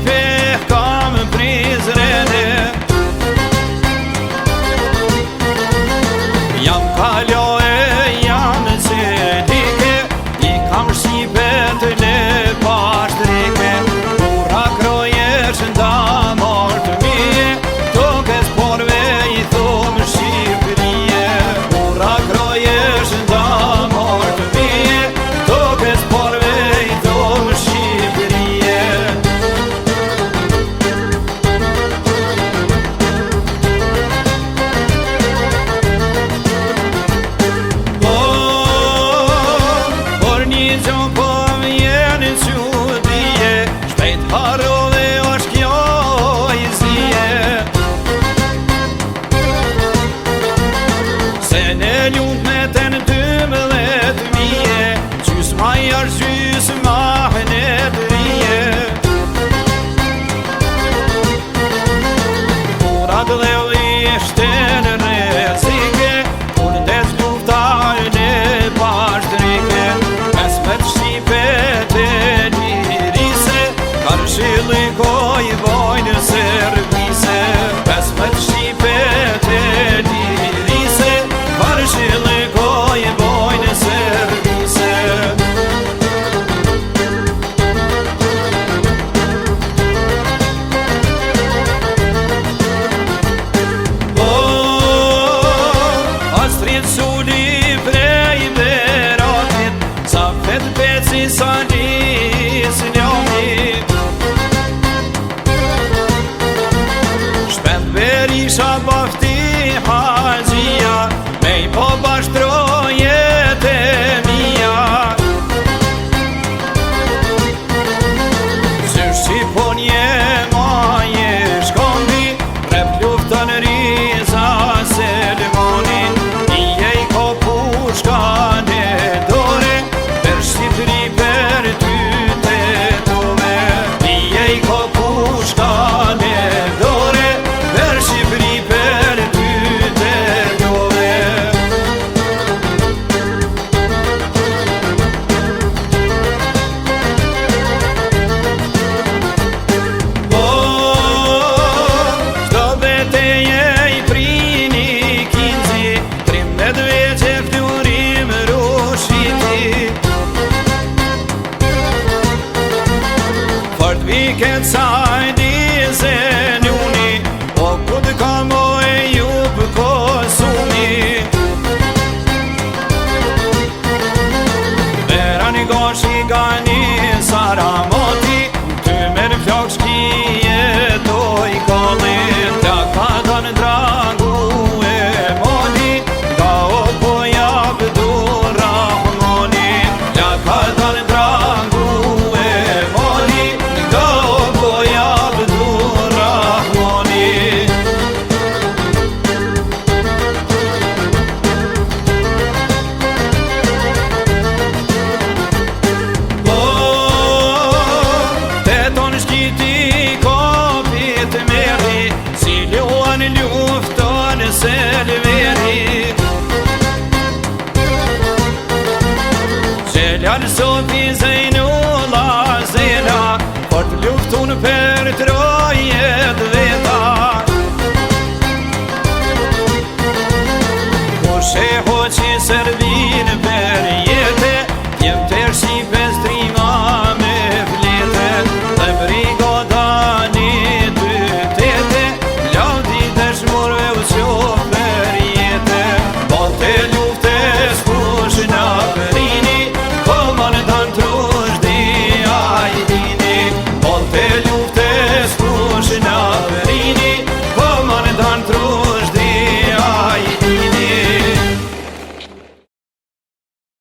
shqipe kam prizrene. Jam kalo e jam celike, I kam shqipe të le pashtrike. Ura krojesh nda mort mije, toke sporve I thom Shqipërije. Ura krojesh nda mort mije, toke sporve I thom Shqipërije. Por një gjo po vjen qudije, shpejt harove është kjo I zije. Se ne ljunt me ten 12.000, gjysma është gjysma ne dhije. Kurat dhe ishte në rezike, unë des luftarën e pashtrike. Mesmet shqipe të lirise, karshillikoj vojnë servise. Mesmet shqipe të lirise, karshillikoj vojnë servise. Astrid suli prej veratit, sa vet peci sa nis njomit. Shpend berisha bafti haqia, me I po bashtrojet e mija. Zysh Shqiponje maje shkondi, rep luftën riza Selmonin. Ije I ko pushka në dore, per Shqipëri per ty të tove. Ije I ko pushka në dore, per Shqipëri per ty të tove. Shdo beteje I prini kinzi, 13 veqe flurim rushiti. Fort viket sajdi zenuni, o kud ka moj jup kosumi. Verani goshi gani saramoti, ty mer flok shkije toj kollit.